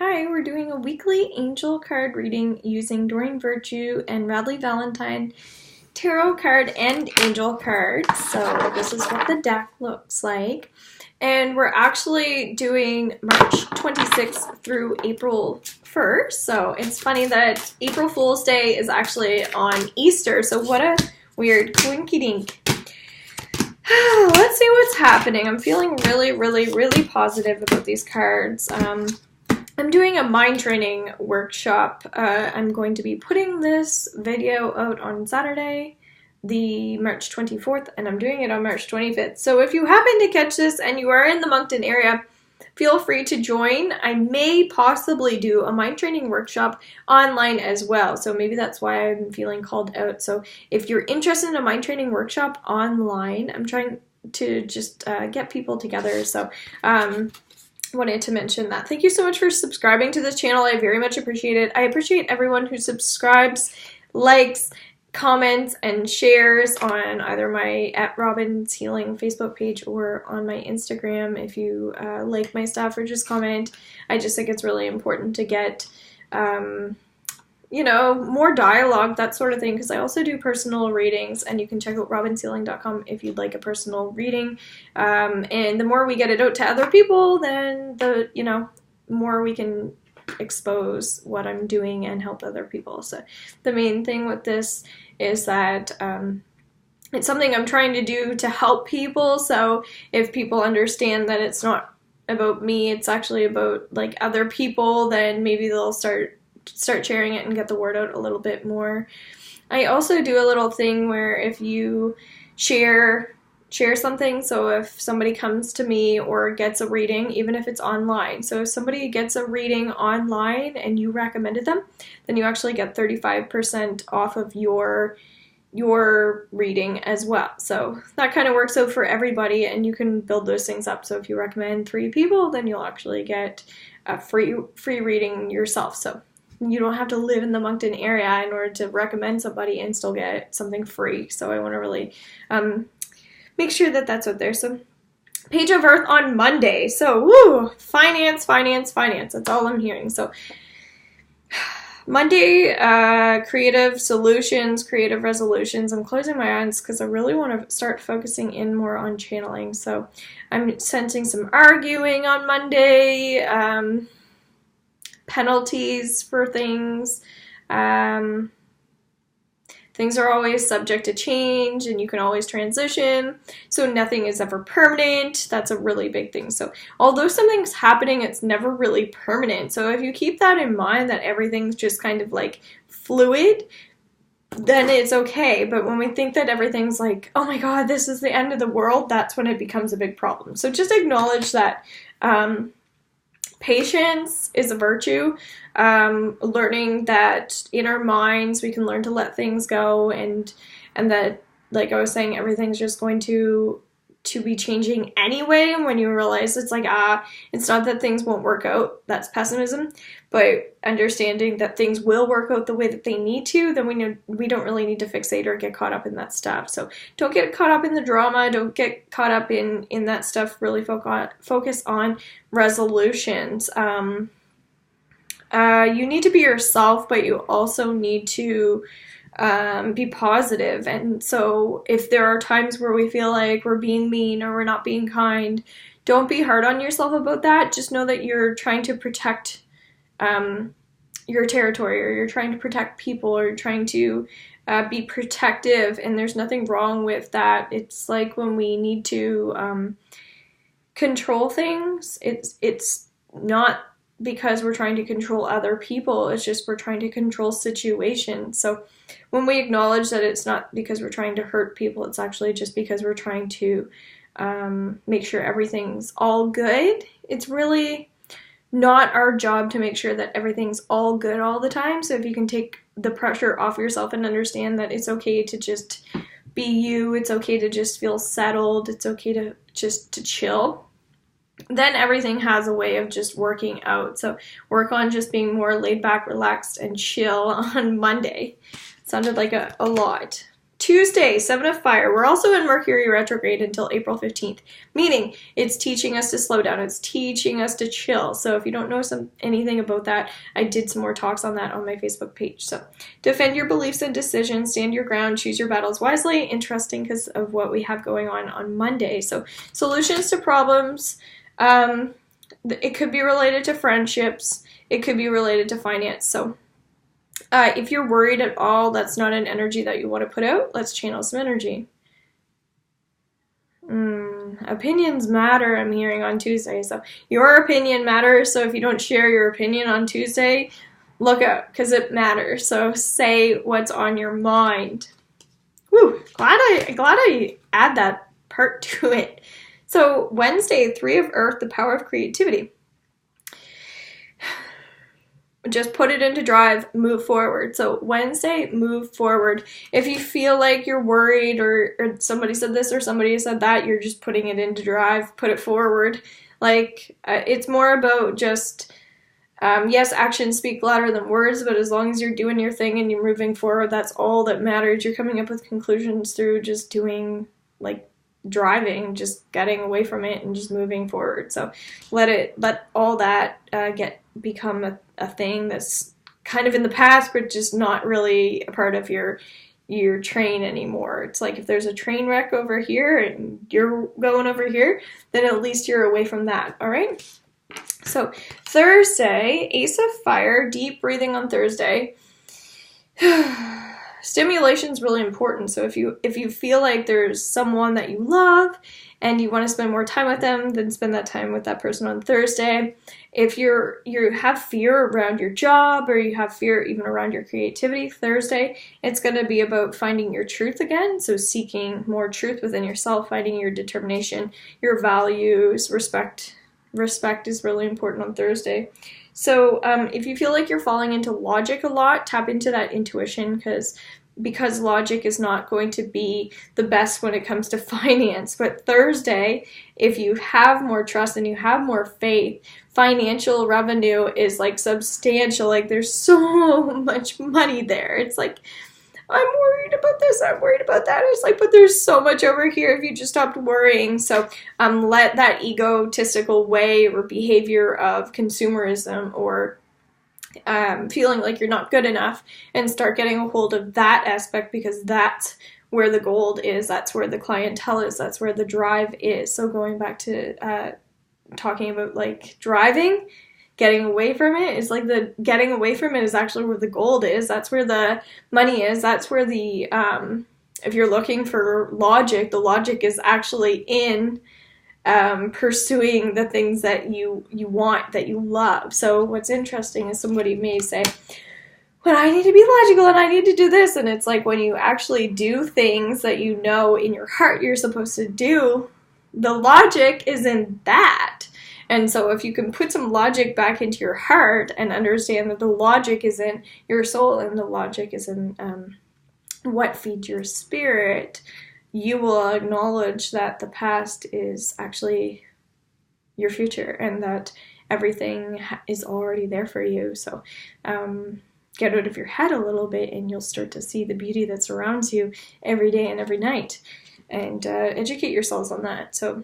Hi, we're doing a weekly angel card reading using Doreen Virtue and Radleigh Valentine tarot card and angel card. So this is what the deck looks like. And we're actually doing March 26th through April 1st. So it's funny that April Fool's Day is actually on Easter. So what a weird coinky dink. Let's see what's happening. I'm feeling really positive about these cards. I'm doing a mind training workshop. I'm going to be putting this video out on Saturday, the March 24th, and I'm doing it on March 25th. So if you happen to catch this and you are in the Moncton area, feel free to join. I may possibly do a mind training workshop online as well. So maybe that's why I'm feeling called out. So if you're interested in a mind training workshop online, I'm trying to just get people together. So wanted to mention that. Thank you so much for subscribing to this channel. I very much appreciate it. I appreciate everyone who subscribes, likes, comments, and shares on either my @Robin's Healing Facebook page or on my Instagram. If you like my stuff or just comment, I just think it's really important to get more dialogue, that sort of thing, because I also do personal readings, and you can check out robinshealing.com if you'd like a personal reading. And the more we get it out to other people, then the more we can expose what I'm doing and help other people. So the main thing with this is that it's something I'm trying to do to help people. So if people understand that it's not about me, it's actually about like other people, then maybe they'll start sharing it and get the word out a little bit more. I also do a little thing where if you share something, so if somebody comes to me or gets a reading, even if it's online, so if somebody gets a reading online and you recommended them, then you actually get 35% off of your reading as well. So that kind of works out for everybody, and you can build those things up. So if you recommend 3 people, then you'll actually get a free reading yourself. So you don't have to live in the Moncton area in order to recommend somebody and still get something free. So I want to really make sure that that's out there. So Page of Earth on Monday. So woo, finance. That's all I'm hearing. So Monday, creative solutions, creative resolutions. I'm closing my eyes because I really want to start focusing in more on channeling. So I'm sensing some arguing on Monday. Penalties for things. Things are always subject to change, and you can always transition. So nothing is ever permanent. That's a really big thing. So although something's happening, it's never really permanent. So if you keep that in mind, that everything's just kind of like fluid, then it's okay. But when we think that everything's like, oh my God, this is the end of the world, that's when it becomes a big problem. So just acknowledge that patience is a virtue. Learning that in our minds we can learn to let things go, and that, like I was saying, everything's just going to be changing anyway. When you realize it's like, it's not that things won't work out, that's pessimism, but understanding that things will work out the way that they need to, then we know we don't really need to fixate or get caught up in that stuff. So don't get caught up in the drama, don't get caught up in that stuff. Really focus on resolutions. You need to be yourself, but you also need to be positive. And so if there are times where we feel like we're being mean or we're not being kind, don't be hard on yourself about that. Just know that you're trying to protect your territory, or you're trying to protect people, or you're trying to be protective, and there's nothing wrong with that. It's like when we need to control things, it's not because we're trying to control other people, it's just we're trying to control situations. So when we acknowledge that it's not because we're trying to hurt people, it's actually just because we're trying to make sure everything's all good. It's really not our job to make sure that everything's all good all the time. So if you can take the pressure off yourself and understand that it's okay to just be you, it's okay to just feel settled, it's okay to just to chill, then everything has a way of just working out. So work on just being more laid back, relaxed, and chill on Monday. Sounded like a lot Tuesday, 7 of fire. We're also in Mercury retrograde until April 15th, meaning it's teaching us to slow down. It's teaching us to chill. So if you don't know anything about that, I did some more talks on that on my Facebook page. So defend your beliefs and decisions, stand your ground, choose your battles wisely. Interesting because of what we have going on Monday. So solutions to problems. It could be related to friendships. It could be related to finance. So if you're worried at all, that's not an energy that you want to put out. Let's channel some energy. Opinions matter, I'm hearing on Tuesday. So your opinion matters. So if you don't share your opinion on Tuesday, look out, because it matters. So say what's on your mind. Woo, glad I add that part to it. So Wednesday, 3 of Earth, the power of creativity. Just put it into drive, move forward. So Wednesday, move forward. If you feel like you're worried or somebody said this or somebody said that, you're just putting it into drive, put it forward. Like, it's more about just, yes, actions speak louder than words, but as long as you're doing your thing and you're moving forward, that's all that matters. You're coming up with conclusions through just doing, like, driving, just getting away from it and just moving forward. So let all that become a thing that's kind of in the past, but just not really a part of your train anymore. It's like if there's a train wreck over here and you're going over here, then at least you're away from that. All right. So Thursday, Ace of Fire, deep breathing on Thursday. Stimulation is really important. So if you feel like there's someone that you love and you want to spend more time with them, then spend that time with that person on Thursday. If you have fear around your job or you have fear even around your creativity, Thursday, it's going to be about finding your truth again. So seeking more truth within yourself, finding your determination, your values, respect. Respect is really important on Thursday. So if you feel like you're falling into logic a lot, tap into that intuition, because logic is not going to be the best when it comes to finance. But Thursday, if you have more trust and you have more faith, financial revenue is like substantial. Like there's so much money there. It's like, I'm worried about this, I'm worried about that. It's like, but there's so much over here if you just stopped worrying. So let that egotistical way or behavior of consumerism or feeling like you're not good enough and start getting a hold of that aspect, because that's where the gold is, that's where the clientele is, that's where the drive is. So going back to talking about like driving, getting away from it is like the getting away from it is actually where the gold is. That's where the money is. That's where the if you're looking for logic, the logic is actually in pursuing the things that you want, that you love. So what's interesting is somebody may say, well, I need to be logical and I need to do this, and it's like when you actually do things that you know in your heart you're supposed to do, the logic is in that. And so if you can put some logic back into your heart and understand that the logic is in your soul and the logic is in what feeds your spirit, you will acknowledge that the past is actually your future and that everything is already there for you. So get out of your head a little bit and you'll start to see the beauty that surrounds you every day and every night, and educate yourselves on that. So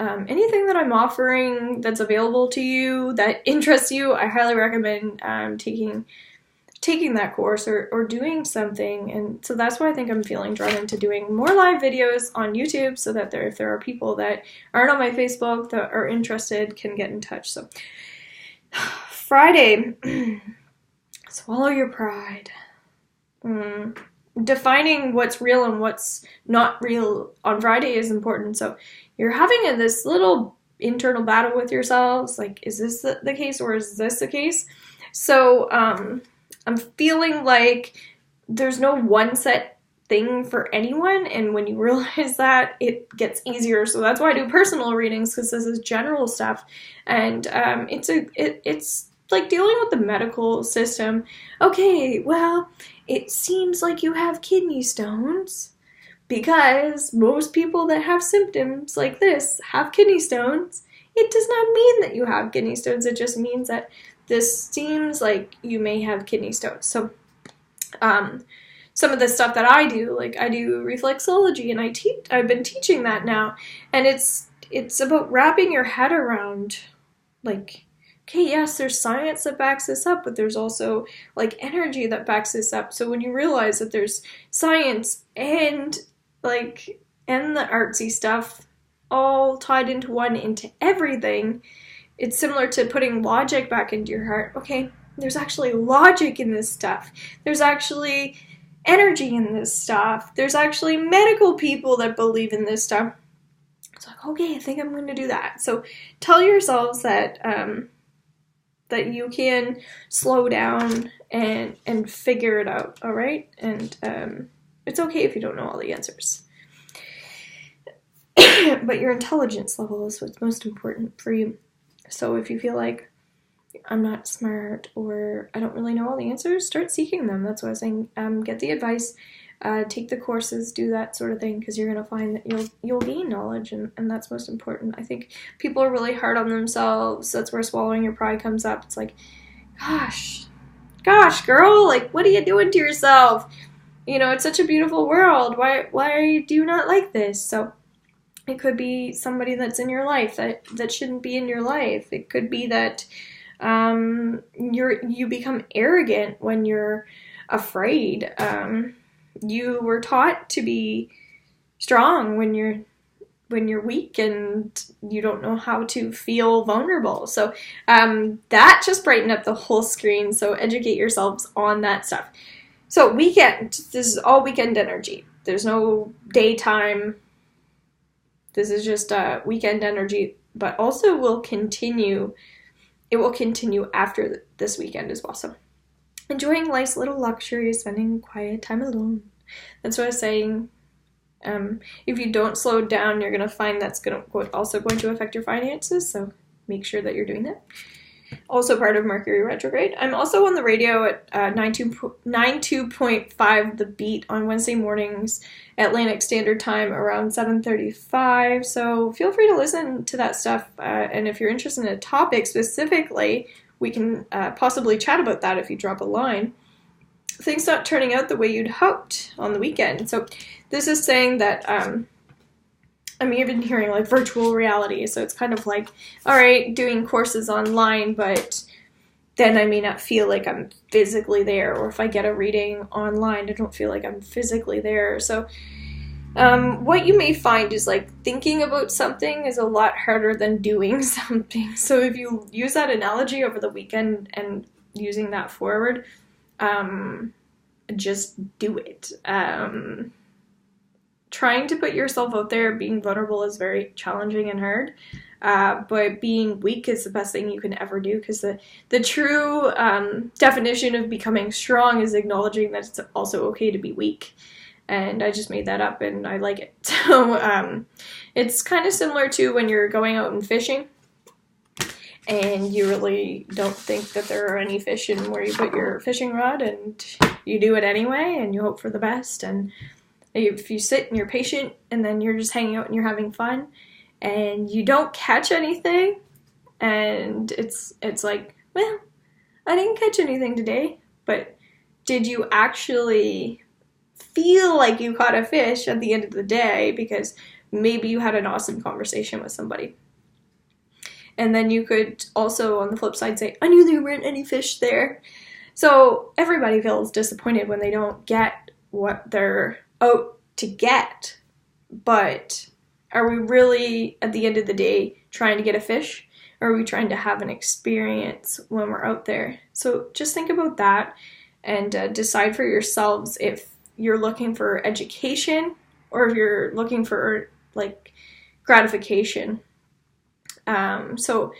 anything that I'm offering that's available to you, that interests you, I highly recommend taking that course or doing something. And so that's why I think I'm feeling drawn into doing more live videos on YouTube, so that if there are people that aren't on my Facebook that are interested can get in touch. So Friday, swallow your pride. Defining what's real and what's not real on Friday is important. So you're having this little internal battle with yourselves, like, is this the case or is this the case? So I'm feeling like there's no one set thing for anyone, and when you realize that, it gets easier. So that's why I do personal readings, because this is general stuff, and it's like dealing with the medical system. Okay, well, it seems like you have kidney stones, because most people that have symptoms like this have kidney stones. It does not mean that you have kidney stones. It just means that this seems like you may have kidney stones. So some of the stuff that I do. Like I do reflexology, and I've been teaching that now, and it's about wrapping your head around, like, okay, yes, there's science that backs this up, but there's also like energy that backs this up. So when you realize that there's science and the artsy stuff all tied into one, into everything, it's similar to putting logic back into your heart. Okay, there's actually logic in this stuff. There's actually energy in this stuff. There's actually medical people that believe in this stuff. It's like, okay, I think I'm going to do that. So tell yourselves that that you can slow down and figure it out, all right? And it's okay if you don't know all the answers. But your intelligence level is what's most important for you. So if you feel like I'm not smart or I don't really know all the answers, start seeking them. That's what I was saying. Get the advice, take the courses, do that sort of thing, because you're going to find that you'll gain knowledge, and that's most important. I think people are really hard on themselves. That's where swallowing your pride comes up. It's like, gosh, girl, like, what are you doing to yourself? You know, it's such a beautiful world. Why do you not like this? So it could be somebody that's in your life that shouldn't be in your life. It could be that you become arrogant when you're afraid. You were taught to be strong when you're weak, and you don't know how to feel vulnerable. So that just brightened up the whole screen. So educate yourselves on that stuff. So weekend, this is all weekend energy. There's no daytime. This is just weekend energy, but also will continue. It will continue after this weekend as well. So enjoying life's little luxuries, spending quiet time alone. That's what I was saying. If you don't slow down, you're going to find that's also going to affect your finances. So make sure that you're doing that. Also part of Mercury retrograde. I'm also on the radio at 92.5 The Beat on Wednesday mornings, Atlantic Standard Time, around 7:35. So feel free to listen to that stuff. And if you're interested in a topic specifically, we can possibly chat about that if you drop a line. Things not turning out the way you'd hoped on the weekend. So this is saying that I'm even hearing like virtual reality. So it's kind of like, all right, doing courses online, but then I may not feel like I'm physically there. Or if I get a reading online, I don't feel like I'm physically there. So what you may find is like thinking about something is a lot harder than doing something. So if you use that analogy over the weekend and using that forward, just do it. Trying to put yourself out there, being vulnerable is very challenging and hard. But being weak is the best thing you can ever do, because the true definition of becoming strong is acknowledging that it's also okay to be weak. And I just made that up and I like it. So it's kind of similar to when you're going out and fishing and you really don't think that there are any fish in where you put your fishing rod, and you do it anyway and you hope for the best. And if you sit and you're patient and then you're just hanging out and you're having fun and you don't catch anything, and it's like, well, I didn't catch anything today, but did you actually feel like you caught a fish at the end of the day because maybe you had an awesome conversation with somebody? And then you could also, on the flip side, say, I knew there weren't any fish there. So everybody feels disappointed when they don't get what they're out to get. But are we really, at the end of the day, trying to get a fish? Or are we trying to have an experience when we're out there? So just think about that and decide for yourselves if you're looking for education or if you're looking for like gratification. So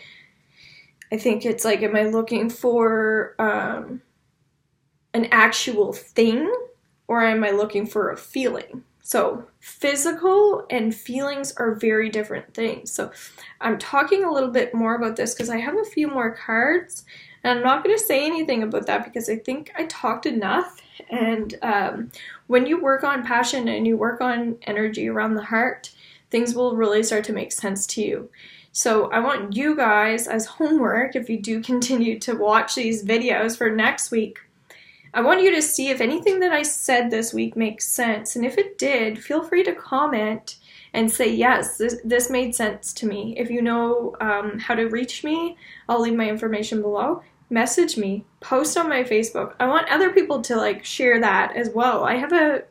I think it's like, am I looking for an actual thing, or am I looking for a feeling? So physical and feelings are very different things. So I'm talking a little bit more about this because I have a few more cards, and I'm not going to say anything about that because I think I talked enough. And when you work on passion and you work on energy around the heart, things will really start to make sense to you. So I want you guys as homework, if you do continue to watch these videos for next week, I want you to see if anything that I said this week makes sense. And if it did, feel free to comment and say, yes, this made sense to me. If you know how to reach me, I'll leave my information below. Message me, post on my Facebook. I want other people to like share that as well. I have a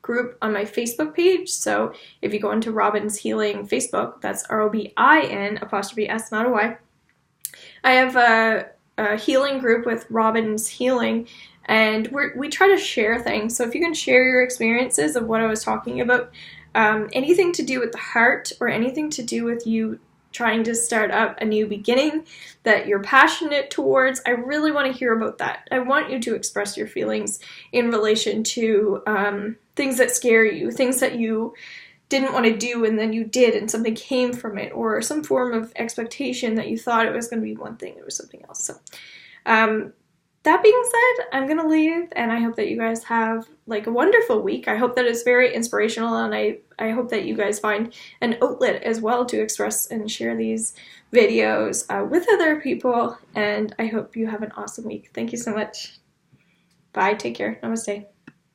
group on my Facebook page, so if you go into Robin's Healing Facebook, that's ROBIN'(S), not a Y. I have a healing group with Robin's Healing, and we try to share things. So if you can share your experiences of what I was talking about, anything to do with the heart or anything to do with you trying to start up a new beginning that you're passionate towards, I really want to hear about that. I want you to express your feelings in relation to things that scare you, things that you didn't want to do and then you did and something came from it, or some form of expectation that you thought it was going to be one thing, it was something else. So that being said, I'm going to leave, and I hope that you guys have like a wonderful week. I hope that it's very inspirational, and I hope that you guys find an outlet as well to express and share these videos with other people, and I hope you have an awesome week. Thank you so much. Bye. Take care. Namaste.